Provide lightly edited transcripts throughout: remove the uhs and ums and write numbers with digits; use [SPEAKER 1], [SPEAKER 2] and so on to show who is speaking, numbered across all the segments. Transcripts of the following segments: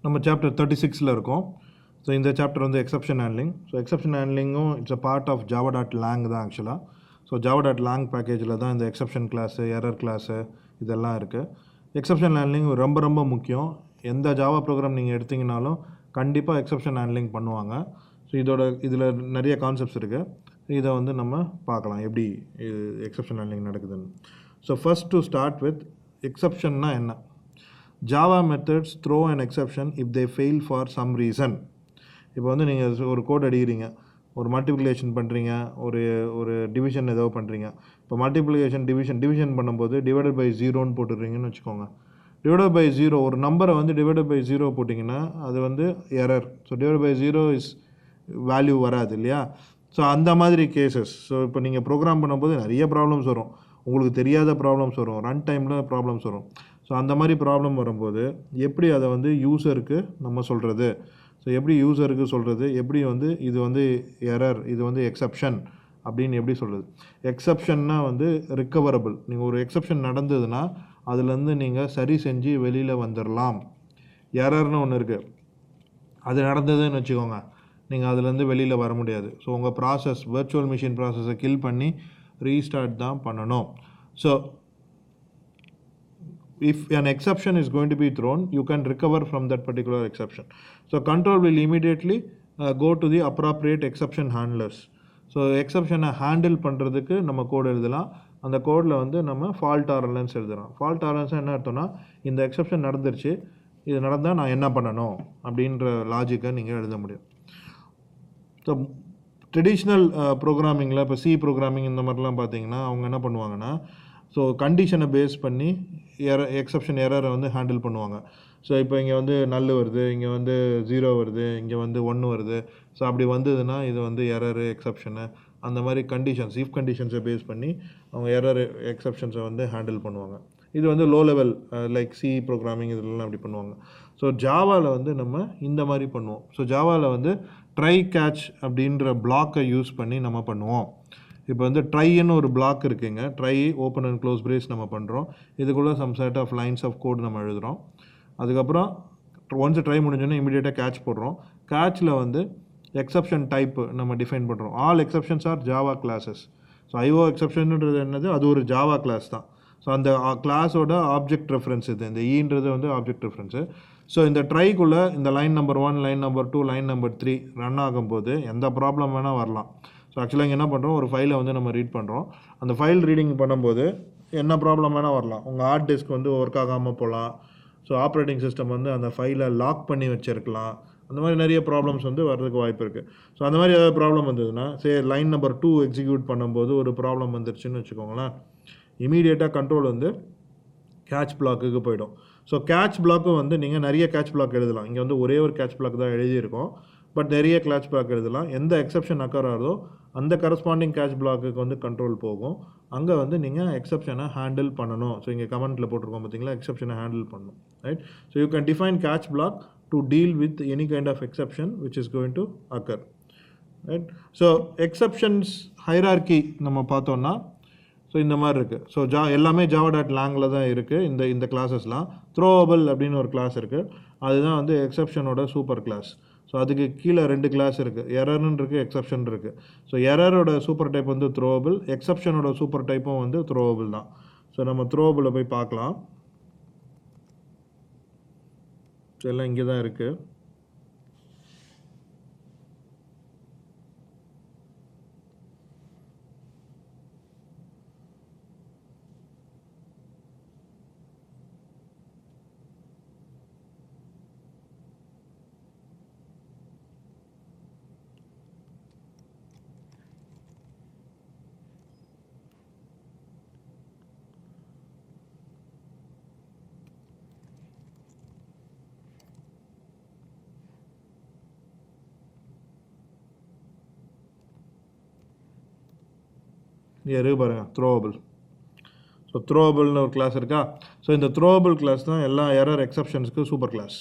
[SPEAKER 1] நம்ம சாப்டர் 36ல இருக்கோம். ஸோ இந்த சாப்டர் வந்து எக்ஸப்ஷன் ஹேண்ட்லிங். ஸோ எக்ஸப்ஷன் ஹேண்ட்லிங்கும் it's a part of java.lang தான் ஆக்சுவலாக. ஸோ java.lang பேக்கேஜில் தான் இந்த எக்ஸப்ஷன் கிளாஸு, எரர் கிளாஸு இதெல்லாம் இருக்குது. எக்ஸப்ஷன் ஹேண்ட்லிங் ரொம்ப ரொம்ப முக்கியம். எந்த ஜாவா ப்ரோக்ராம் நீங்கள் எடுத்தீங்கனாலும் கண்டிப்பாக எக்ஸப்ஷன் ஹேண்ட்லிங் பண்ணுவாங்க. ஸோ இதில் நிறைய கான்செப்ட்ஸ் இருக்குது. இதை வந்து நம்ம பார்க்கலாம் எப்படி எக்ஸப்ஷன் ஹேண்ட்லிங் நடக்குதுன்னு. So first to start with எக்ஸப்ஷன்னா என்ன? Java methods throw an exception if they fail for some reason. இப்போ வந்து நீங்கள் ஒரு கோட் அடிக்கிறீங்க, ஒரு மல்டிப்ளிகேஷன் பண்ணுறீங்க, ஒரு டிவிஷன் ஏதோ பண்ணுறீங்க. இப்போ மல்டிப்ளிகேஷன் டிவிஷன் பண்ணும்போது டிவைடட் பை ஜீரோன்னு போட்டுடுறீங்கன்னு வச்சுக்கோங்க. டிவைடட் பை ஜீரோ ஒரு நம்பரை வந்து டிவைடட் பை ஜீரோ போட்டிங்கன்னா அது வந்து error. So divide by zero is value வராது இல்லையா? ஸோ அந்த மாதிரி கேசஸ். ஸோ இப்போ நீங்கள் ப்ரோக்ராம் பண்ணும்போது நிறைய ப்ராப்ளம்ஸ் வரும், உங்களுக்கு தெரியாத ப்ராப்ளம்ஸ் வரும், ரன் டைமில் ப்ராப்ளம்ஸ் வரும். ஸோ அந்த மாதிரி ப்ராப்ளம் வரும்போது எப்படி அதை வந்து யூஸருக்கு நம்ம சொல்கிறது, ஸோ எப்படி யூஸருக்கு சொல்கிறது, எப்படி வந்து இது வந்து எரர், இது வந்து எக்ஸப்ஷன் அப்படின்னு எப்படி சொல்கிறது? எக்ஸப்ஷன்னா வந்து ரிக்கவரபிள். நீங்கள் ஒரு எக்ஸப்ஷன் நடந்ததுன்னா அதுலேருந்து நீங்கள் சரி செஞ்சு வெளியில் வந்துடலாம். எரர்னு ஒன்று இருக்குது, அது நடந்ததுன்னு வச்சுக்கோங்க, நீங்கள் அதுலேருந்து வெளியில் வர முடியாது. ஸோ உங்கள் ப்ராசஸ் வர்ச்சுவல் மிஷின் ப்ராசஸை கில் பண்ணி ரீஸ்டார்ட் தான் பண்ணணும். So if an exception is going to be thrown, you can recover from that particular exception. So control will immediately go to the appropriate exception handlers. So exception handle பண்ணுறதுக்கு நம்ம code எழுதலாம். அந்த கோடில் வந்து நம்ம fault tolerance எழுதலாம். Fault tolerance என்ன அர்த்தம்னா, இந்த எக்ஸப்ஷன் நடந்துருச்சு, இது நடந்தால் நான் என்ன பண்ணணும் அப்படின்ற லாஜிக்கை நீங்கள் எழுத முடியும். ஸோ ட்ரெடிஷ்னல் ப்ரோக்ராமிங்கில் இப்போ சி ப்ரோக்ராமிங் இந்த மாதிரிலாம் பார்த்தீங்கன்னா அவங்க என்ன பண்ணுவாங்கன்னா, ஸோ கண்டிஷனை பேஸ் பண்ணி எக்ஸப்ஷன் எரரை வந்து ஹேண்டில் பண்ணுவாங்க. ஸோ இப்போ இங்கே வந்து நல் வருது, இங்கே வந்து 0 வருது, இங்கே வந்து 1 வருது. ஸோ அப்படி வந்ததுன்னா இது வந்து எரரு, எக்ஸப்ஷனு, அந்த மாதிரி கண்டிஷன்ஸ், இஃப் கண்டிஷன்ஸை பேஸ் பண்ணி அவங்க எரர் எக்ஸப்ஷன்ஸை வந்து ஹேண்டில் பண்ணுவாங்க. இது வந்து low level like C programming இதெல்லாம் அப்படி பண்ணுவாங்க. ஸோ ஜாவாவில் வந்து நம்ம இந்த மாதிரி பண்ணுவோம். ஸோ ஜாவாவில் வந்து ட்ரை கேட்ச் அப்படின்ற பிளாக்கை யூஸ் பண்ணி நம்ம பண்ணுவோம். இப்போ வந்து ட்ரைன்னு ஒரு பிளாக் இருக்குங்க, try open and close brace நம்ம பண்ணுறோம். இதுக்குள்ளே some set of lines of code நம்ம எழுதுகிறோம். அதுக்கப்புறம் ஒன்ஸ் ட்ரை முடிஞ்சோன்னா இமீடியட்டாக கேட்ச் போடுறோம். கேட்சில் வந்து எக்ஸப்ஷன் டைப்பு நம்ம டிஃபைன் பண்ணுறோம். All exceptions are Java classes. So IO எக்ஸப்ஷன்ன்றது என்னது, அது ஒரு ஜாவா கிளாஸ் தான். ஸோ அந்த கிளாஸோட ஆப்ஜெக்ட் ரெஃபரன்ஸ் இது, இந்த ஈன்றது வந்து ஆப்ஜெக்ட் ரெஃபரன்ஸு. ஸோ இந்த ட்ரைக்குள்ளே இந்த line number 1, line number 2, line number 3 run ஆகும்போது எந்த ப்ராப்ளம் வேணால் வரலாம். ஸோ ஆக்சுவலாக இங்கே என்ன பண்ணுறோம், ஒரு ஃபைலை வந்து நம்ம ரீட் பண்ணுறோம். அந்த ஃபைல் ரீடிங் பண்ணும்போது என்ன ப்ராப்ளம் வேணால் வரலாம். உங்கள் ஹார்ட் டிஸ்க் வந்து ஒர்க் ஆகாமல் போகலாம். ஸோ ஆப்ரேட்டிங் சிஸ்டம் வந்து அந்த ஃபைலை லாக் பண்ணி வச்சுருக்கலாம். அந்த மாதிரி நிறைய ப்ராப்ளம்ஸ் வந்து வர்றதுக்கு வாய்ப்பு இருக்குது. ஸோ அந்த மாதிரி ஏதாவது ப்ராப்ளம் வந்ததுன்னா, லைன் நம்பர் 2 எக்ஸிக்யூட் பண்ணும்போது ஒரு ப்ராப்ளம் வந்துருச்சுன்னு வச்சுக்கோங்களேன், இமீடியட்டாக கண்ட்ரோல் வந்து கேட்ச் பிளாக்குக்கு போயிடும். ஸோ கேட்ச் பிளாக்கும் வந்து நீங்கள் நிறைய கேட்ச் பிளாக் எழுதலாம். இங்கே வந்து ஒரே ஒரு கேட்ச் பிளாக் தான் எழுதியிருக்கோம், பட் நிறைய கேட்ச் பிளாக் எழுதலாம். எந்த எக்ஸப்ஷன் அக்கர் ஆகுதோ அந்த கரஸ்பாண்டிங் கேட்ச் பிளாக்குக்கு வந்து கண்ட்ரோல் போகும். அங்கே வந்து நீங்கள் எக்ஸப்ஷனை ஹேண்டில் பண்ணணும். ஸோ இங்கே கமெண்ட்டில் போட்டிருக்கோம் பார்த்தீங்களா, எக்ஸப்ஷனை ஹேண்டில் பண்ணணும், right? So you can define catch block to deal with any kind of exception which is going to occur, right? So exceptions hierarchy நம்ம பார்த்தோன்னா ஸோ இந்த மாதிரி இருக்குது. ஸோ எல்லாமே java.langல தான் இருக்குது. இந்த கிளாஸஸ்லாம் த்ரோவபிள் அப்படின்னு ஒரு கிளாஸ் இருக்குது, அதுதான் வந்து எக்ஸப்ஷனோட சூப்பர் கிளாஸ். ஸோ அதுக்கு கீழே 2 கிளாஸ் இருக்குது, எரர்னு இருக்குது, எக்ஸப்ஷன் இருக்குது. ஸோ எரரோட சூப்பர் டைப் வந்து த்ரோவபிள், எக்ஸப்ஷனோட சூப்பர் டைப்பும் வந்து த்ரோவபிள் தான். ஸோ நம்ம த்ரோவபிளை போய் பார்க்கலாம். ஸோ எல்லாம் இங்கே தான் இருக்குது. இருக்கு பாருங்கள், த்ரோவபிள். ஸோ த்ரோவபிள்னு ஒரு கிளாஸ் இருக்கா. ஸோ இந்த த்ரோவபிள் கிளாஸ் தான் எல்லா எரர் எக்ஸப்ஷன்ஸ்க்கு super class.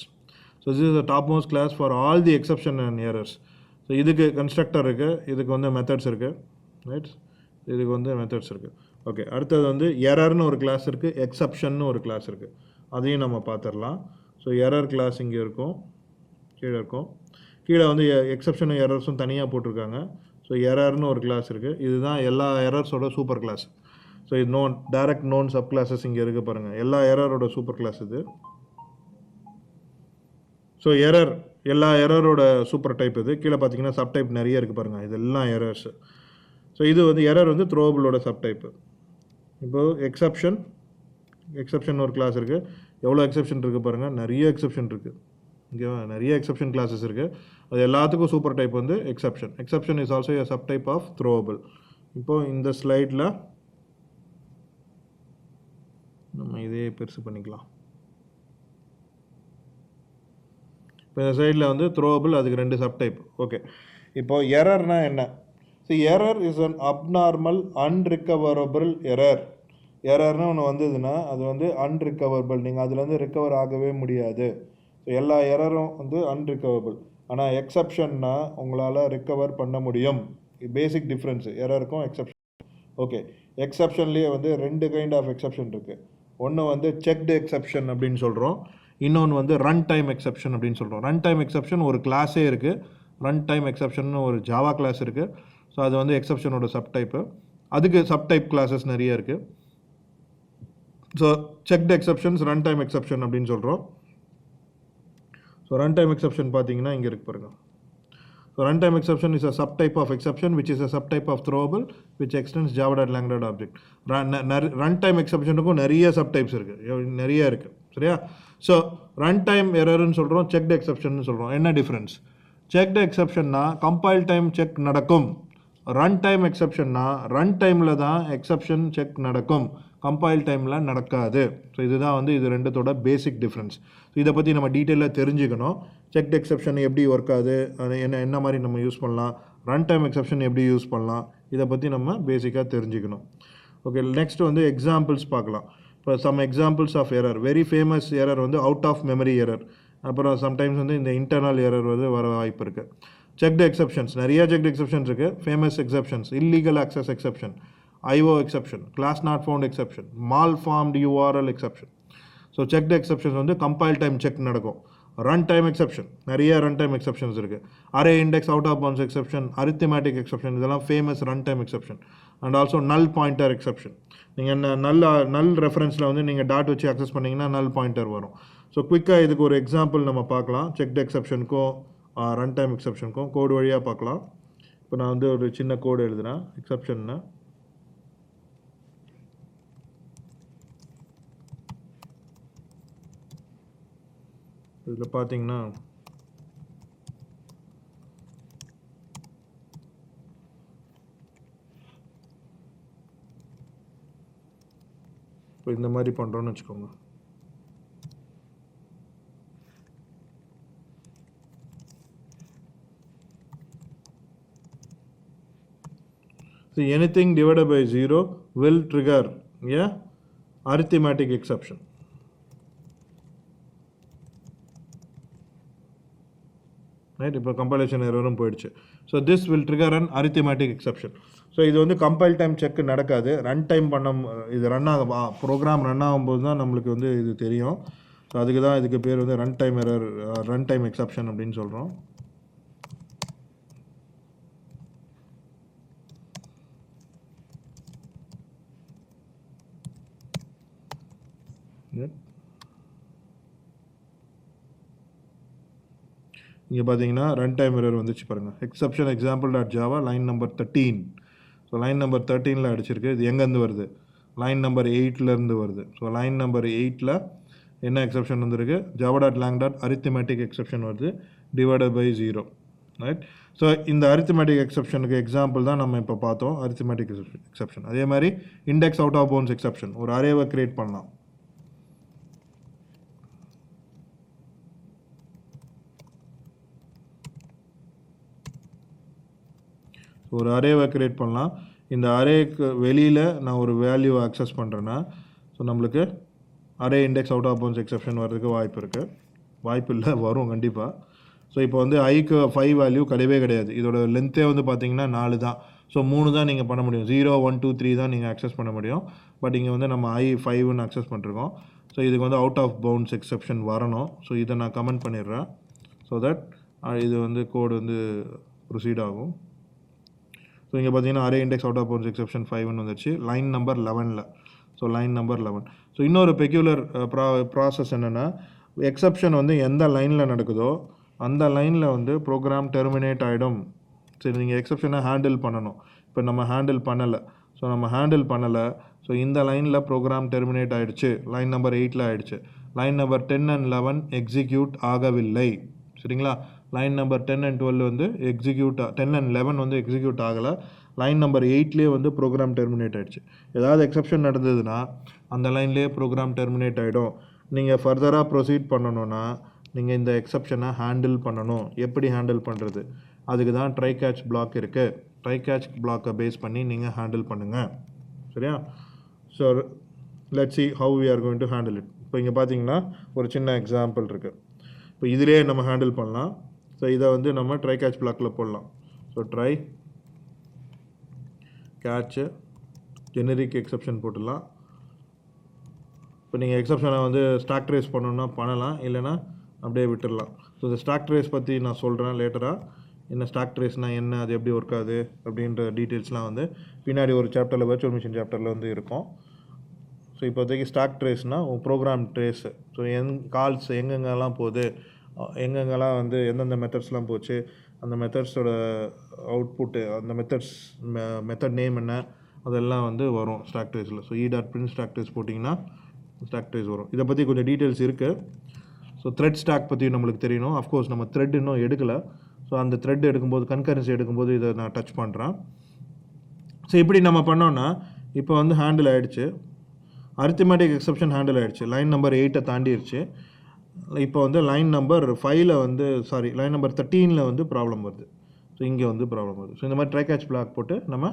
[SPEAKER 1] So this is the top most class for all the exception and errors. So இதுக்கு கன்ஸ்ட்ரக்டர் இருக்குது, இதுக்கு வந்து மெத்தட்ஸ் இருக்குது, ரைட்? இதுக்கு வந்து மெத்தட்ஸ் இருக்குது. ஓகே, அடுத்தது வந்து எரர்னு ஒரு கிளாஸ் இருக்குது, எக்ஸப்ஷன்னு ஒரு கிளாஸ் இருக்குது, அதையும் நம்ம பார்த்துடலாம். ஸோ ஸோ எரர் கிளாஸ் இங்கே இருக்கும், கீழே இருக்கும். கீழே வந்து எக்ஸப்ஷனும் எரர்ஸும் தனியாக போட்டிருக்காங்க. ஸோ எரர்னு ஒரு கிளாஸ் இருக்குது. இதுதான் எல்லா எரர்ஸோட சூப்பர் கிளாஸ். ஸோ இது டைரக்ட் நோன் சப் கிளாஸஸ் இங்கே இருக்குது பாருங்கள். எல்லா எரரோட சூப்பர் கிளாஸ் இது. ஸோ எல்லா எரரோட சூப்பர் டைப் இது. கீழே பார்த்தீங்கன்னா சப் டைப் நிறைய இருக்குது பாருங்கள். இதெல்லாம் எரர்ஸ். ஸோ இது வந்து எரர் வந்து த்ரோவபிளோட சப் டைப்பு. இப்போது எக்ஸப்ஷன் ஒரு கிளாஸ் இருக்குது. எவ்வளோ எக்ஸப்ஷன் இருக்குது பாருங்கள், நிறைய எக்ஸப்ஷன் இருக்குது. இங்கே நிறைய எக்ஸப்ஷன் கிளாஸஸ் இருக்குது. அது எல்லாத்துக்கும் சூப்பர் டைப் வந்து exception is also a sub type of throwable. இப்போது இந்த ஸ்லைடில் நம்ம இதே பெருசு பண்ணிக்கலாம். இப்போ இந்த சைடில் வந்து த்ரோவபிள், அதுக்கு 2 சப் டைப். ஓகே, இப்போது எரர்னா என்ன? So error is an abnormal unrecoverable error. எரர்னு ஒன்று வந்ததுன்னா அது வந்து அன்ரிகவரபிள், நீங்கள் அதுலேருந்து ரிகவர் ஆகவே முடியாது. ஸோ எல்லா எரரும் வந்து அன்ரிகவரபிள். ஆனால் எக்ஸப்ஷன்னா உங்களால் ரிகவர் பண்ண முடியும். பேசிக் டிஃப்ரென்ஸு எரருக்கும் எக்ஸப்ஷன். ஓகே, எக்ஸப்ஷன்லேயே வந்து 2 கைண்ட் ஆஃப் எக்ஸப்ஷன் இருக்குது. ஒன்று வந்து செக்டு எக்ஸப்ஷன் அப்படின்னு சொல்கிறோம், இன்னொன்று வந்து ரன் டைம் எக்ஸப்ஷன் அப்படின்னு சொல்கிறோம். ரன் டைம் எக்ஸப்ஷன் ஒரு கிளாஸே இருக்குது. ரன் டைம் எக்ஸப்ஷன் ஒரு ஜாவா கிளாஸ் இருக்குது. ஸோ அது வந்து எக்ஸப்ஷனோட சப் டைப்பு. அதுக்கு சப் டைப் கிளாஸஸ் நிறைய இருக்குது. So checked exceptions run time exception அப்படின்னு சொல்கிறோம். ஸோ ரன் டைம் எக்ஸப்ஷன் பார்த்தீங்கன்னா இங்கே இருக்கு பாருங்கள். So run time exception is a sub type of exception which is a sub type of throwable which extends java.lang object. Run time எக்ஸப்ஷனுக்கும் நிறைய sub types இருக்குது, நிறைய இருக்குது. சரியா? ஸோ ரன் டைம் எரர்னு சொல்கிறோம், செக்டு எக்ஸப்ஷன் சொல்கிறோம். என்ன டிஃப்ரென்ஸ்? செக்டு எக்ஸப்ஷன்னா கம்பைல் டைம் செக் நடக்கும். ரன் டைம் எக்ஸப்ஷன்னா ரன் டைமில் தான் எக்ஸப்ஷன் செக் நடக்கும், கம்பைல் டைமில் நடக்காது. ஸோ இதுதான் வந்து இது ரெண்டுத்தோட பேசிக் டிஃப்ரென்ஸ். இதை பற்றி நம்ம டீட்டெயிலாக தெரிஞ்சுக்கணும். செக்ட் எக்ஸப்ஷன் எப்படி ஒர்க் ஆகுது, என்ன மாதிரி நம்ம யூஸ் பண்ணலாம், ரன் டைம் எக்ஸப்ஷன் எப்படி யூஸ் பண்ணலாம், இதை பற்றி நம்ம பேசிக்காக தெரிஞ்சுக்கணும். ஓகே, நெக்ஸ்ட் வந்து எக்ஸாம்பிள்ஸ் பார்க்கலாம். இப்போ some examples of error. Very famous error வந்து அவுட் ஆஃப் மெமரி எரர். அப்புறம் சம்டைம்ஸ் வந்து இந்த இன்டர்னல் எரர் வந்து வர வாய்ப்பு இருக்குது. செக்டு எக்ஸப்ஷன்ஸ், நிறைய செக்டு எக்ஸப்ஷன்ஸ் இருக்குது. Famous exceptions: illegal access exception, IO exception, class not found exception, malformed URL exception. So checked exceptions வந்து கம்பைல் டைம் செக் நடக்கும். ரன் டைம் எக்ஸப்ஷன், நிறைய ரன் டைம் எக்ஸப்ஷன்ஸ் இருக்குது. Array index out of bounds exception, arithmetic exception, இதெல்லாம் famous run time exception. And also நல் pointer exception. நீங்கள் நல் ரெஃபரன்ஸில் வந்து நீங்கள் டாட் வச்சு அக்சஸ் பண்ணிங்கன்னா நல் பாயிண்டர் வரும். ஸோ குயிக்காக இதுக்கு ஒரு எக்ஸாம்பிள் நம்ம பார்க்கலாம். செக்டு எக்ஸப்ஷனுக்கும் ரன் டைம் எக்ஸப்ஷனுக்கும் கோடு வழியாக பார்க்கலாம். இப்போ நான் வந்து ஒரு சின்ன கோடு எழுதுகிறேன். எக்ஸப்ஷன்னா இதில் பார்த்தீங்கன்னா இப்போ இந்த மாதிரி பண்ணுறோன்னு வச்சுக்கோங்க. So anything divided by 0 will trigger a arithmetic exception. Right, இப்போ கம்பைலேஷன் எரரும் போயிடுச்சு. So this will trigger an arithmetic exception. So இது வந்து கம்பைல் டைம் செக் நடக்காது, ரன் டைம் இது ரன் ஆகும், ப்ரோக்ராம் ரன் ஆகும்போது தான் நம்மளுக்கு வந்து இது தெரியும். ஸோ அதுக்கு தான் இதுக்கு பேர் வந்து run time error, run time exception அப்படின்னு சொல்கிறோம். இங்கே பார்த்தீங்கன்னா ரன் டைம் எரர் வந்துச்சு பாருங்கள். Exception example dot Java line number 13. So line number 13ல் அடிச்சிருக்கு. இது எங்கேருந்து வருது? லைன் நம்பர் 8லேருந்து வருது. ஸோ லைன் நம்பர் 8ல் என்ன எக்ஸப்ஷன் வந்துருக்கு? java.lang arithmetic எக்ஸப்ஷன் வருது, டிவைடட் பை 0. ரைட். ஸோ இந்த அரித்மெட்டிக் எக்ஸப்ஷனுக்கு எக்ஸாம்பிள் தான் நம்ம இப்போ பார்த்தோம், அரித்மெட்டிக் எக்ஸப்ஷன். அதே மாதிரி index out of bounds exception. ஒரு அரேவை கிரியேட் பண்ணலாம். ஒரு அரேவை கிரியேட் பண்ணலாம். இந்த அரேக்கு வெளியில் நான் ஒரு வேல்யூவை அக்சஸ் பண்ணுறேன்னா ஸோ நம்மளுக்கு array index out of bounds exception வர்றதுக்கு வாய்ப்பு இருக்குது. வாய்ப்பு இல்லை, வரும் கண்டிப்பாக. ஸோ இப்போ வந்து ஐக்கு 5 வேல்யூ கிடையவே கிடையாது. இதோட லென்த்தே வந்து பார்த்தீங்கன்னா 4 தான். ஸோ 3 தான் நீங்கள் பண்ண முடியும். 0 1 2 3 தான் நீங்கள் அக்சஸ் பண்ண முடியும். பட் இங்கே வந்து நம்ம I 5ன்னு அக்சஸ் பண்ணிருக்கோம். ஸோ இதுக்கு வந்து அவுட் ஆஃப் பவுண்ட்ஸ் எக்ஸப்ஷன் வரணும். ஸோ இதை நான் கமெண்ட் பண்ணிடுறேன். ஸோ தட் இது வந்து கோடு வந்து ப்ரொசீட் ஆகும். ஸோ இங்கே பார்த்தீங்கன்னா array index out of bounds exception 5ன்னு வந்துச்சு லைன் நம்பர் 11ல். So line number 11. ஸோ இன்னொரு பெக்யூலர் ப்ராசஸ் என்னென்னா, எக்ஸப்ஷன் வந்து எந்த லைனில் நடக்குதோ அந்த லைனில் வந்து ப்ரோக்ராம் டெர்மினேட் ஆகிடும். சரி, நீங்கள் எக்ஸப்ஷனை ஹேண்டில் பண்ணணும். இப்போ நம்ம ஹேண்டில் பண்ணலை. ஸோ நம்ம ஹேண்டில் பண்ணலை. ஸோ இந்த லைனில் ப்ரோக்ராம் டெர்மினேட் ஆகிடுச்சு. லைன் நம்பர் 8ல் ஆகிடுச்சு. லைன் நம்பர் 10 and 11 எக்ஸிக்யூட் ஆகவில்லை. சரிங்களா? லைன் நம்பர் 10 and 12 வந்து 10 and 11 வந்து எக்ஸிக்யூட் ஆகலை. லைன் நம்பர் 8லேயே வந்து ப்ரோக்ராம் டெர்மினேட் ஆகிடுச்சு. ஏதாவது எக்ஸப்ஷன் நடந்ததுன்னா அந்த லைன்லேயே ப்ரோக்ராம் டெர்மினேட் ஆகிடும். நீங்கள் ஃபர்தராக ப்ரொசீட் பண்ணணுன்னா நீங்கள் இந்த எக்ஸப்ஷனை ஹேண்டில் பண்ணணும். எப்படி ஹேண்டில் பண்ணுறது? அதுக்கு தான் ட்ரை கேட்ச் பிளாக் இருக்குது. ட்ரை கேட்ச் பிளாக்கை பேஸ் பண்ணி நீங்கள் ஹேண்டில் பண்ணுங்கள். சரியா? So let's see how we are going to handle it. இப்போ இங்கே பார்த்தீங்கன்னா ஒரு சின்ன எக்ஸாம்பிள் இருக்குது. இப்போ இதிலே நம்ம ஹேண்டில் பண்ணலாம். ஸோ இதை வந்து நம்ம ட்ரை கேட்ச் பிளாக்கில் போடலாம். So try catch generic exception போட்டுடலாம். இப்போ நீங்கள் எக்ஸப்ஷனை வந்து ஸ்டாக் ட்ரேஸ் பண்ணணுன்னா பண்ணலாம், இல்லைனா அப்படியே விட்டுடலாம். ஸோ இந்த ஸ்டாக் ட்ரேஸ் பற்றி நான் சொல்கிறேன் லேட்டராக. என்ன ஸ்டாக் ட்ரேஸ்னால் என்ன, அது எப்படி ஒர்க் ஆகுது அப்படின்ற டீட்டெயில்ஸ்லாம் வந்து பின்னாடி ஒரு சாப்டரில் வர்ச்சுவல் மிஷின் சாப்டரில் வந்து இருக்கும். ஸோ இப்போதைக்கு ஸ்டாக் ட்ரேஸ்னால் ப்ரோக்ராம் ட்ரேஸு. ஸோ கால்ஸ் எங்கெங்கெல்லாம் போகுது, எங்கெங்கெல்லாம் வந்து எந்தெந்த மெத்தட்ஸ்லாம் போச்சு, அந்த மெத்தட்ஸோட அவுட்புட்டு, அந்த மெத்தட் நேம் என்ன, அதெல்லாம் வந்து வரும் ஸ்டாக் ட்ரேஸில். ஸோ e.print ஸ்டாக் ட்ரேஸ் போட்டிங்கன்னா ஸ்டாக் ட்ரேஸ் வரும். இதை பற்றி கொஞ்சம் டீட்டெயில்ஸ் இருக்குது. ஸோ த்ரெட் ஸ்டாக் பற்றி நம்மளுக்கு தெரியணும். அஃப்கோர்ஸ் நம்ம த்ரெட் இன்னும் எடுக்கலை. ஸோ அந்த த்ரெட் எடுக்கும்போது, கன்கரன்சி எடுக்கும்போது இதை நான் டச் பண்ணுறேன். ஸோ இப்படி நம்ம பண்ணோன்னா இப்போ வந்து ஹேண்டில் ஆகிடுச்சு. அரித்மெட்டிக் எக்ஸப்ஷன் ஹேண்டில் ஆகிடுச்சு. Line number 8 தாண்டிடுச்சு. இப்போ வந்து லைன் நம்பர் 5ல் வந்து லைன் நம்பர் 13ல் வந்து ப்ராப்ளம் வருது. ஸோ இங்கே வந்து ப்ராப்ளம் வருது. ஸோ இந்த மாதிரி ட்ரை கேட்ச் பிளாக் போட்டு நம்ம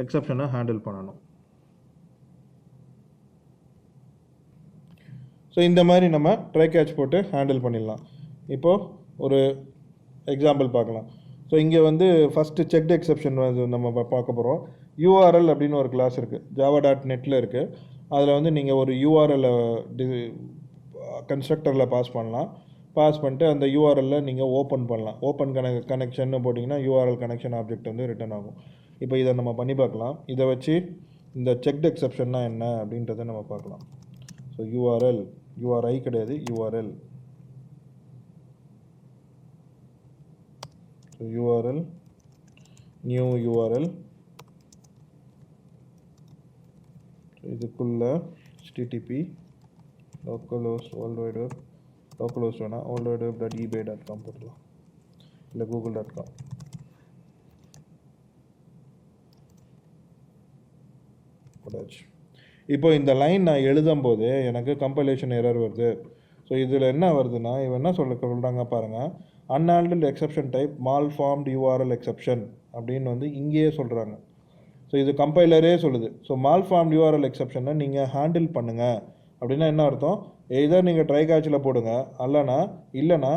[SPEAKER 1] எக்ஸப்ஷனை ஹேண்டில் பண்ணணும். ஸோ இந்த மாதிரி நம்ம ட்ரை கேட்ச் போட்டு ஹேண்டில் பண்ணிடலாம். இப்போது ஒரு எக்ஸாம்பிள் பார்க்கலாம். ஸோ இங்கே வந்து ஃபஸ்ட்டு செக்டு எக்ஸப்ஷன் வந்து நம்ம பார்க்க போகிறோம். யூஆர்எல் அப்படின்னு ஒரு கிளாஸ் இருக்குது, java.netல இருக்குது. அதில் வந்து நீங்கள் ஒரு யூஆர்எல்லை கன்ஸ்ட்ரக்டரில் பாஸ் பண்ணலாம். பாஸ் பண்ணிட்டு அந்த யூஆர்எல்லை நீங்கள் ஓப்பன் பண்ணலாம். ஓப்பன் கனெக்ஷன் போட்டிங்கன்னா யூஆர்எல் கனெக்ஷன் ஆப்ஜெக்ட் வந்து ரிட்டர்ன் ஆகும். இப்போ இதை நம்ம பண்ணி பார்க்கலாம். இதை வச்சு இந்த செக்டு எக்ஸப்ஷன்னா என்ன அப்படின்றத நம்ம பார்க்கலாம். ஸோ யூஆர்எல், யூஆர்ஐ கிடையாது, URL. So URL, new URL, இதுக்குள்ள http localhost world wide web, localhost வேணா worldwideweb.ebay.com போட்டுக்கலாம், இல்லை google.com. போட்டாச்சு. இப்போ இந்த லைன் நான் எழுதும்போது எனக்கு கம்பைலேஷன் எரர் வருது. ஸோ இதில் என்ன வருதுன்னா, இவன் என்ன சொல்கிறாங்க பாருங்கள், அன்ஹேண்டில்டு எக்ஸப்ஷன் டைப் மால்ஃபார்ம்டு யூஆர்எல் எக்ஸப்ஷன் அப்படின்னு வந்து இங்கேயே சொல்கிறாங்க. ஸோ இது கம்பைலரே சொல்லுது. ஸோ மால்ஃபார்ம்டு யூஆர்எல் எக்ஸப்ஷனை நீங்கள் ஹேண்டில் பண்ணுங்கள் அப்படின்னா என்ன அர்த்தம்? எதோ நீங்கள் ட்ரை கேட்சில் போடுங்க, இல்லைனா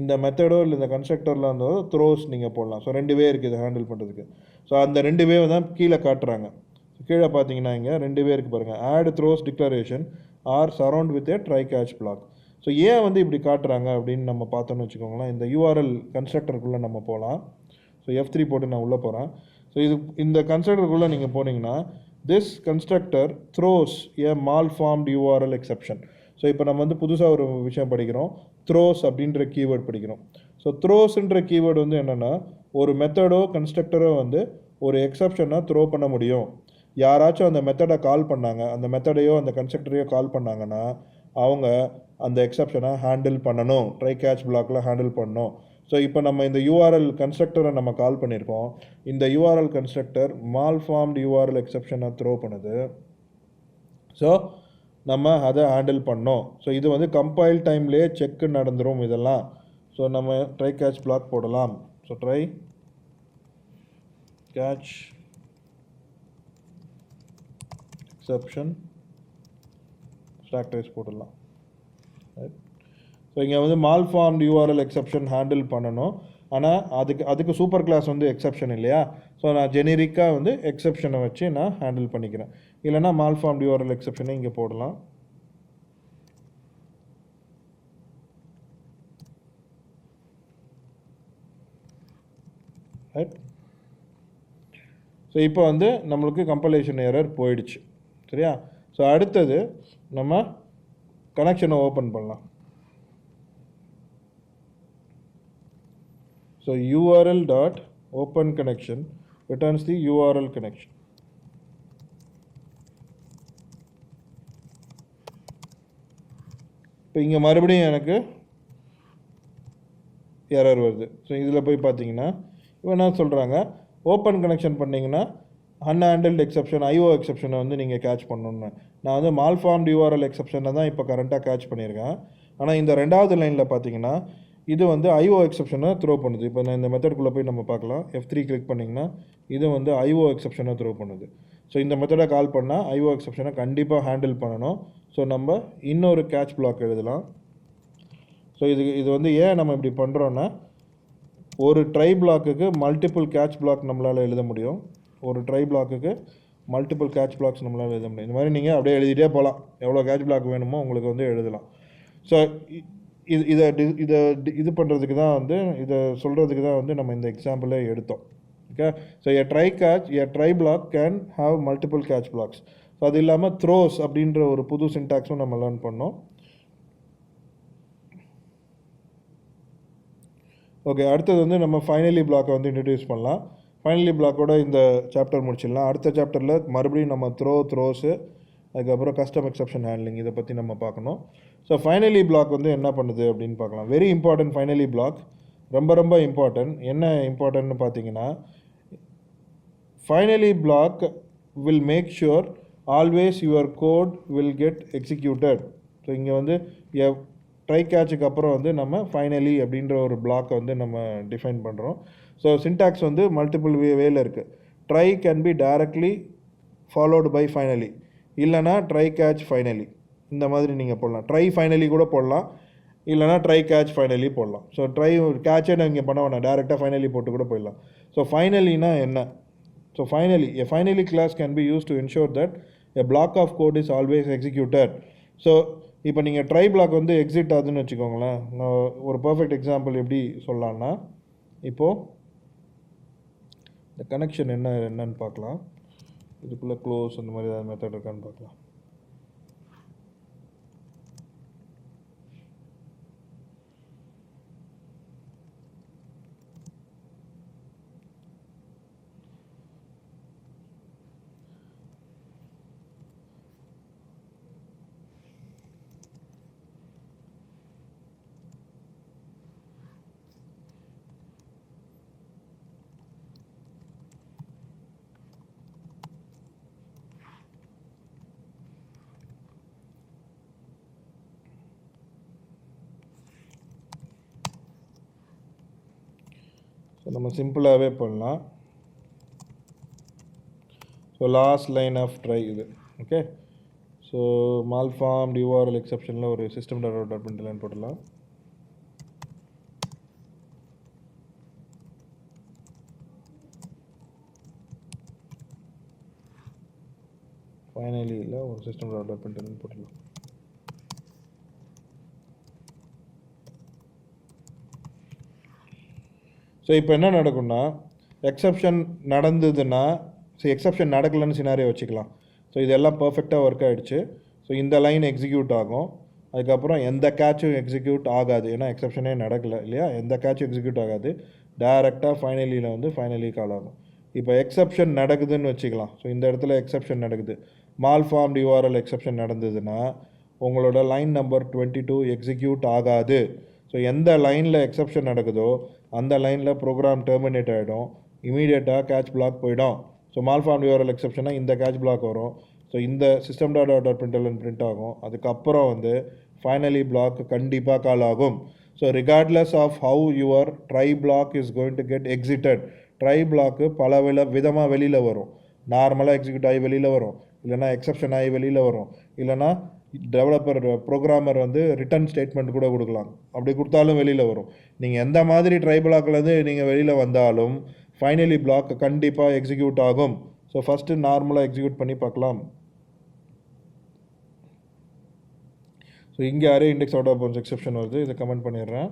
[SPEAKER 1] இந்த மெத்தடோ இல்லை இந்த கன்ஸ்ட்ரக்டரில் வந்து த்ரோஸ் நீங்கள் போடலாம். ஸோ 2 வே இருக்குது இதை ஹேண்டில் பண்ணுறதுக்கு. ஸோ அந்த 2 வே தான் கீழே காட்டுறாங்க. கீழே பார்த்தீங்கன்னா இங்கே 2 வே இருக்குது பாருங்கள், add throws declaration or surround with a try catch block. So ஏன் வந்து இப்படி காட்டுறாங்க அப்படின்னு நம்ம பார்த்தோன்னு வச்சுக்கோங்களேன். இந்த யூஆர்எல் கன்ஸ்ட்ரக்டருக்குள்ளே நம்ம போகலாம். ஸோ F3 போட்டு நான் உள்ளே போகிறேன். ஸோ இந்த கன்ஸ்ட்ரக்டருக்குள்ளே நீங்கள் போனீங்கன்னா this constructor throws a malformed URL exception. So இப்போ நம்ம வந்து புதுசாக ஒரு விஷயம் படிக்கிறோம், த்ரோஸ் அப்படின்ற கீவேர்ட் படிக்கிறோம். ஸோ த்ரோஸ்ன்ற கீவேர்டு வந்து என்னென்னா, ஒரு மெத்தடோ கன்ஸ்ட்ரக்டரோ வந்து ஒரு எக்ஸப்ஷனை த்ரோ பண்ண முடியும். யாராச்சும் அந்த மெத்தடை கால் பண்ணாங்க, அந்த மெத்தடையோ அந்த கன்ஸ்ட்ரக்டரையோ கால் பண்ணாங்கன்னா அவங்க அந்த எக்ஸப்ஷனை ஹேண்டில் பண்ணணும், ட்ரை கேட்ச் பிளாக்கில் ஹேண்டில் பண்ணணும். ஸோ இப்போ நம்ம இந்த யூஆர்எல் கன்ஸ்ட்ரக்டரை நம்ம கால் பண்ணியிருக்கோம். இந்த யூஆர்எல் கன்ஸ்ட்ரக்டர் மால்ஃபார்ம்டு யூஆர்எல் எக்ஸப்ஷனை த்ரோ பண்ணுது. ஸோ நம்ம அதை ஹேண்டில் பண்ணோம். ஸோ இது வந்து கம்பைல் டைம்லேயே செக்கு நடந்துடும் இதெல்லாம். ஸோ நம்ம ட்ரை கேட்ச் பிளாக் போடலாம். So try catch exception stock trace போடலாம். ஸோ இங்கே வந்து மால்ஃபார்ம்டு யூஆர்எல் எக்ஸப்ஷன் ஹேண்டில் பண்ணணும். ஆனால் அதுக்கு சூப்பர் கிளாஸ் வந்து எக்ஸப்ஷன் இல்லையா. ஸோ நான் ஜெனரிக்காக வந்து எக்ஸப்ஷனை வச்சு நான் ஹேண்டில் பண்ணிக்கிறேன். இல்லைனா மால்ஃபார்ம்டு யூஆர்எல் எக்ஸப்ஷனை இங்கே போடலாம். ரைட். ஸோ இப்போ வந்து நம்மளுக்கு கம்பைலேஷன் எரர் போயிடுச்சு, சரியா? ஸோ அடுத்தது நம்ம கனெக்ஷனை ஓப்பன் பண்ணலாம். So URL dot open connection returns the URL connection. இப்போ இங்கே மறுபடியும் எனக்கு எரர் வருது. ஸோ இதில் போய் பார்த்தீங்கன்னா இப்போ என்ன சொல்கிறாங்க, ஓப்பன் கனெக்ஷன் பண்ணிங்கன்னா அன்ஹேண்டில்டு எக்ஸப்ஷன் IO எக்ஸப்ஷனை வந்து நீங்கள் கேட்ச் பண்ணணுன்னு. நான் வந்து மால்ஃபார்ம்டு URL எக்ஸப்ஷனை தான் இப்போ கரண்ட்டாக கேட்ச் பண்ணியிருக்கேன். ஆனால் இந்த ரெண்டாவது லைனில் பார்த்தீங்கன்னா இது வந்து IO எக்ஸப்ஷனை த்ரோ பண்ணுது. இப்போ நான் இந்த மெத்தடுக்குள்ளே போய் நம்ம பார்க்கலாம். F3 கிளிக் பண்ணிங்கன்னா இது வந்து IO எக்ஸப்ஷனை த்ரோ பண்ணுது. ஸோ இந்த மெத்தடை கால் பண்ணால் IO எக்ஸப்ஷனை கண்டிப்பாக ஹேண்டில் பண்ணணும். ஸோ நம்ம இன்னொரு கேட்ச் பிளாக் எழுதலாம். ஸோ இது வந்து ஏன் நம்ம இப்படி பண்ணுறோன்னா, ஒரு ட்ரை பிளாக்குக்கு மல்டிபிள் கேட்ச் பிளாக் நம்மளால் எழுத முடியும். ஒரு ட்ரை பிளாக்குக்கு மல்டிபிள் கேட்ச் பிளாக்ஸ் நம்மளால் எழுத முடியும். இந்த மாதிரி நீங்கள் அப்படியே எழுதிட்டே போகலாம். எவ்வளோ கேட்ச் பிளாக் வேணுமோ உங்களுக்கு வந்து எழுதலாம். ஸோ இது பண்ணுறதுக்கு தான் வந்து இதை சொல்கிறதுக்கு தான் வந்து நம்ம இந்த எக்ஸாம்பிளை எடுத்தோம். Okay. So a try block can have multiple catch blocks. So அது இல்லாமல் த்ரோஸ் அப்படின்ற ஒரு புது சின்டாக்ஸும் நம்ம லேர்ன் பண்ணோம். ஓகே, அடுத்தது வந்து நம்ம ஃபைனலி பிளாக்கை வந்து இன்ட்ரடியூஸ் பண்ணலாம். ஃபைனலி பிளாக்கோட இந்த சாப்டர் முடிச்சிடலாம். அடுத்த சாப்டரில் மறுபடியும் நம்ம த்ரோஸு, அதுக்கப்புறம் கஸ்டம் எக்ஸப்ஷன் ஹேண்ட்லிங் இதை பற்றி நம்ம பார்க்கணும். ஸோ ஃபைனலி பிளாக் வந்து என்ன பண்ணுது அப்படின்னு பார்க்கலாம். வெரி இம்பார்ட்டன்ட் ஃபைனலி பிளாக், ரொம்ப ரொம்ப இம்பார்ட்டன்ட். என்ன இம்பார்ட்டன்ட்னு பார்த்தீங்கன்னா, finally block will make sure always your code will get executed. So இங்கே வந்து ட்ரை கேட்சுக்கு அப்புறம் வந்து நம்ம ஃபைனலி அப்படின்ற ஒரு பிளாக்கை வந்து நம்ம டிஃபைன் பண்ணுறோம். ஸோ சின்டாக்ஸ் வந்து மல்டிபிள் வேல இருக்குது. Try can be directly followed by finally, இல்லைனா ட்ரை கேட்ச் ஃபைனலி, இந்த மாதிரி நீங்கள் போடலாம். ட்ரை ஃபைனலி கூட போடலாம், இல்லைனா ட்ரை கேட்ச் ஃபைனலி போடலாம். ஸோ ட்ரை கேட்சே நீங்கள் பண்ண வேணாம், டேரெக்டாக ஃபைனலி போட்டு கூட போயிடலாம். ஸோ ஃபைனலினா என்ன? So finally class can be use to ensure that a block of code is always executed. So இப்போ நீங்கள் ட்ரை பிளாக் வந்து எக்ஸிட் ஆகுதுன்னு வச்சுக்கோங்களேன். நான் ஒரு பர்ஃபெக்ட் எக்ஸாம்பிள் எப்படி சொல்லலான்னா, இப்போது இந்த கனெக்ஷன் என்னன்னு பார்க்கலாம். இதுக்குள்ளே க்ளோஸ் அந்த மாதிரி ஏதாவது மெத்தட் இருக்கான்னு பார்க்கலாம். ஸோ நம்ம சிம்பிளாகவே பண்ணலாம். So last line of try இது. ஓகே. ஸோ மால்ஃபார்ம்டு URL எக்ஸப்ஷனில் ஒரு சிஸ்டம் டாட் பிரிண்டெல்என் போடலாம். ஃபைனலியில் ஒரு சிஸ்டம் டாட் பிரிண்டெல்என் போடலாம். ஸோ இப்போ என்ன நடக்கும்னா, எக்ஸப்ஷன் நடந்ததுன்னா, ஸோ எக்ஸப்ஷன் நடக்கலைன்னு சினாரியோ வச்சுக்கலாம். ஸோ இதெல்லாம் பர்ஃபெக்டாக ஒர்க் ஆகிடுச்சு. ஸோ இந்த லைன் எக்ஸிக்யூட் ஆகும். அதுக்கப்புறம் எந்த கேட்சும் எக்ஸிக்யூட் ஆகாது, ஏன்னா எக்ஸப்ஷனே நடக்கலை இல்லையா. எந்த கேட்சும் எக்ஸிக்யூட் ஆகாது, டைரெக்டாக ஃபைனலியில் வந்து ஃபைனலி கால் ஆகும். இப்போ எக்ஸப்ஷன் நடக்குதுன்னு வச்சுக்கலாம். ஸோ இந்த இடத்துல எக்ஸப்ஷன் நடக்குது. மால்ஃபார்ம்டு URL எக்ஸப்ஷன் நடந்ததுன்னா உங்களோட லைன் நம்பர் 22 எக்ஸிக்யூட் ஆகாது. ஸோ எந்த லைனில் எக்ஸப்ஷன் நடக்குதோ அந்த லைனில் ப்ரோக்ராம் டெர்மினேட் ஆகிடும், இமீடியட்டாக கேட்ச் பிளாக் போயிடும். ஸோ மால்ஃபார்ம்டு URL எக்ஸப்ஷனாக இந்த கேட்ச் பிளாக் வரும். ஸோ இந்த சிஸ்டம் டாட் பிரிண்டெல்என் பிரிண்ட் ஆகும். அதுக்கப்புறம் வந்து ஃபைனலி பிளாக் கண்டிப்பாக கால் ஆகும். So regardless of how your try block is going to get exited. Try பிளாக்கு பல விதமாக வெளியில் வரும். நார்மலாக எக்ஸிக்யூட் ஆகி வெளியில் வரும், இல்லைனா எக்ஸப்ஷன் ஆகி வெளியில் வரும், இல்லைனா டெவலப்பர் ப்ரோக்ராமர் வந்து ரிட்டர்ன் ஸ்டேட்மெண்ட் கூட கொடுக்கலாம். அப்படி கொடுத்தாலும் வெளியில் வரும். நீங்கள் எந்த மாதிரி ட்ரை பிளாக்லேருந்து நீங்கள் வெளியில் வந்தாலும் ஃபைனலி பிளாக் கண்டிப்பாக எக்ஸிக்யூட் ஆகும். ஸோ ஃபஸ்ட்டு நார்மலாக எக்ஸிக்யூட் பண்ணி பார்க்கலாம். ஸோ இங்கே array index out of bounds exception வருது, இதை கமெண்ட் பண்ணிடுறேன்.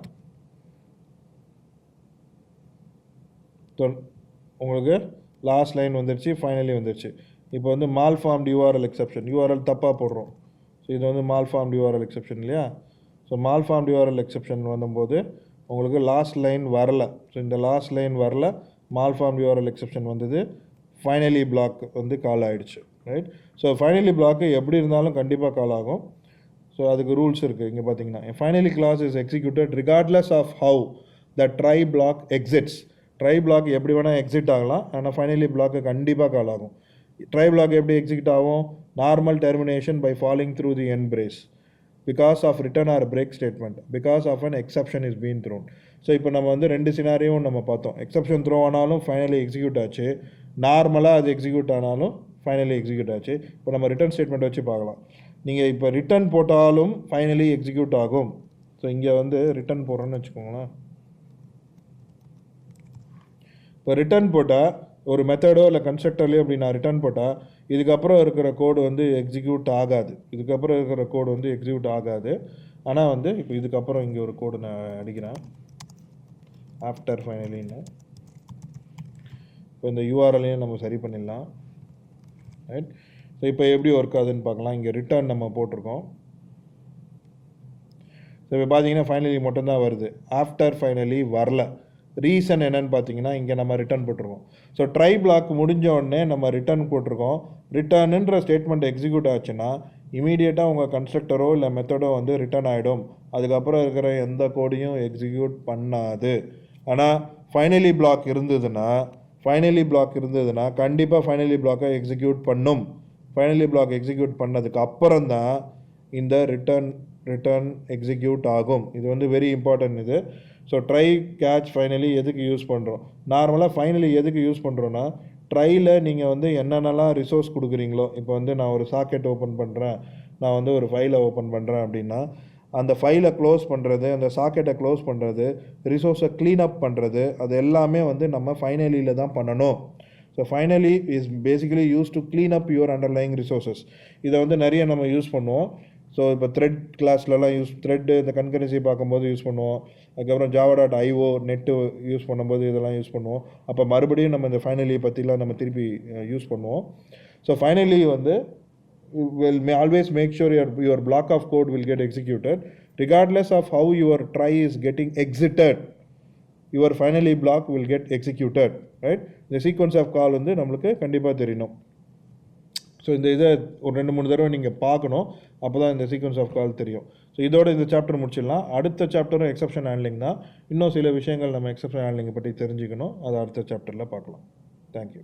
[SPEAKER 1] உங்களுக்கு லாஸ்ட் லைன் வந்துருச்சு, ஃபைனலி வந்துருச்சு. இப்போ வந்து மால்ஃபார்ம்டு யூஆர்எல் எக்ஸெப்ஷன், யூஆர்எல் தப்பாக போடுறோம். ஸோ இது வந்து மால்ஃபார்ம்டு யூஆர்எல் எக்ஸெப்ஷன் இல்லையா? ஸோ மால்ஃபார்ம்டு யூஆர்எல் எக்ஸெப்ஷன் வந்தபோது உங்களுக்கு லாஸ்ட் லைன் வரல. ஸோ இந்த லாஸ்ட் லைன் வரல, மால்ஃபார்ம்டு யூஆர்எல் எக்ஸெப்ஷன் வந்தது, ஃபைனலி பிளாக் வந்து கால் ஆகிடுச்சு, ரைட்? ஸோ ஃபைனலி பிளாக்கு எப்படி இருந்தாலும் கண்டிப்பாக கால் ஆகும். ஸோ அதுக்கு ரூல்ஸ் இருக்குது. இங்கே பார்த்தீங்கன்னா finally class is executed regardless of how the try block exits. Try block எப்படி வேணால் எக்ஸிட் ஆகலாம், ஆனால் ஃபைனலி பிளாக்கு கண்டிப்பாக கால் ஆகும். ட்ரை பிளாக் எப்படி எக்ஸிக்யூட் ஆகும்? Normal termination by falling through the end brace, because of return or break statement, because of an exception is been thrown. So இப்போ நம்ம வந்து 2 சினாரியும் நம்ம பார்த்தோம். எக்ஸப்ஷன் த்ரோ ஆனாலும் ஃபைனலி எக்ஸிக்யூட் ஆச்சு, நார்மலாக அது எக்ஸிக்யூட் ஆனாலும் ஃபைனலி எக்ஸிக்யூட் ஆச்சு. இப்போ நம்ம ரிட்டர்ன் ஸ்டேட்மெண்ட் வச்சு பார்க்கலாம். நீங்கள் இப்போ ரிட்டர்ன் போட்டாலும் ஃபைனலி எக்ஸிக்யூட் ஆகும். ஸோ இங்கே வந்து ரிட்டர்ன் போடுறோன்னு வச்சுக்கோங்களேன். இப்போ ரிட்டர்ன் போட்டால் ஒரு மெத்தடோ இல்லை கன்ஸ்ட்ரக்டர்லையோ அப்படி நான் ரிட்டர்ன் போட்டால் இதுக்கப்புறம் இருக்கிற கோடு வந்து எக்ஸிக்யூட் ஆகாது. இதுக்கப்புறம் இருக்கிற கோடு வந்து எக்ஸிக்யூட் ஆகாது. ஆனால் வந்து இப்போ இதுக்கப்புறம் இங்கே ஒரு கோடு நான் அடிக்கிறேன், ஆஃப்டர் ஃபைனலின்னு. இப்போ இந்த யூஆர்எல்லையும் நம்ம சரி பண்ணிடலாம், ரைட்? ஸோ இப்போ எப்படி ஒர்க் ஆகுதுன்னு பார்க்கலாம். இங்கே ரிட்டர்ன் நம்ம போட்டிருக்கோம். ஸோ இப்போ பார்த்தீங்கன்னா ஃபைனலி மட்டும்தான் வருது, ஆஃப்டர் ஃபைனலி வரல. ரீசன் என்னன்னு பார்த்தீங்கன்னா இங்கே நம்ம ரிட்டர்ன் போட்டிருக்கோம். ஸோ ட்ரை பிளாக் முடிஞ்ச உடனே நம்ம ரிட்டர்ன் போட்டிருக்கோம். ரிட்டர்னுன்ற ஸ்டேட்மெண்ட் எக்ஸிக்யூட் ஆச்சுன்னா இமீடியட்டாக உங்கள் கன்ஸ்ட்ரக்டரோ இல்லை மெத்தடோ வந்து ரிட்டர்ன் ஆகிடும். அதுக்கப்புறம் இருக்கிற எந்த கோடையும் எக்ஸிக்யூட் பண்ணாது. ஆனால் ஃபைனலி பிளாக் இருந்ததுன்னா கண்டிப்பாக ஃபைனலி பிளாக்கை எக்ஸிக்யூட் பண்ணும். ஃபைனலி பிளாக் எக்ஸிக்யூட் பண்ணதுக்கு அப்புறம் தான் இந்த ரிட்டர்ன் எக்ஸிக்யூட் ஆகும். இது வந்து வெரி இம்பார்ட்டன்ட் இது. ஸோ ட்ரை கேட்ச் ஃபைனலி எதுக்கு யூஸ் பண்ணுறோம்? நார்மலாக ஃபைனலி எதுக்கு யூஸ் பண்ணுறோன்னா, ட்ரையில் நீங்கள் வந்து என்னென்னலாம் ரிசோர்ஸ் கொடுக்குறீங்களோ, இப்போ வந்து நான் ஒரு சாக்கெட் ஓப்பன் பண்ணுறேன், நான் வந்து ஒரு ஃபைலை ஓப்பன் பண்ணுறேன் அப்படின்னா, அந்த ஃபைலை க்ளோஸ் பண்ணுறது, அந்த சாக்கெட்டை க்ளோஸ் பண்ணுறது, ரிசோர்ஸை க்ளீனப் பண்ணுறது, அது எல்லாமே வந்து நம்ம ஃபைனலியில் தான் பண்ணணும். So finally is basically use to clean up your underlying resources. இதை வந்து நிறைய நம்ம யூஸ் பண்ணுவோம். ஸோ இப்போ த்ரெட் கிளாஸ்லலாம் த்ரெட்டு இந்த கன்கரன்சி பார்க்கும்போது யூஸ் பண்ணுவோம். அதுக்கப்புறம் java.io நெட்டு யூஸ் பண்ணும்போது இதெல்லாம் யூஸ் பண்ணுவோம். அப்போ மறுபடியும் நம்ம இந்த ஃபைனலி பற்றிலாம் நம்ம திருப்பி யூஸ் பண்ணுவோம். ஸோ ஃபைனலி வந்து always make sure your block of code will get executed regardless of how your try is getting exited. Your finally block will get executed, right? The sequence of call வந்து நம்மளுக்கு கண்டிப்பாக தெரியணும். So இந்த இதை ஒரு 2-3 தடவை நீங்கள் பார்க்கணும், அப்போ தான் இந்த சீக்வன்ஸ் ஆஃப் கால் தெரியும். ஸோ இதோட இந்த சாப்டர் முடிச்சிடலாம். அடுத்த சாப்டரும் எக்ஸப்ஷன் ஹேண்ட்லிங் தான். இன்னும் சில விஷயங்கள் நம்ம எக்ஸப்ஷன் ஹேண்ட்லிங்கை பற்றி தெரிஞ்சுக்கணும், அதை அடுத்த சாப்டரில் பார்க்கலாம். தேங்க்யூ.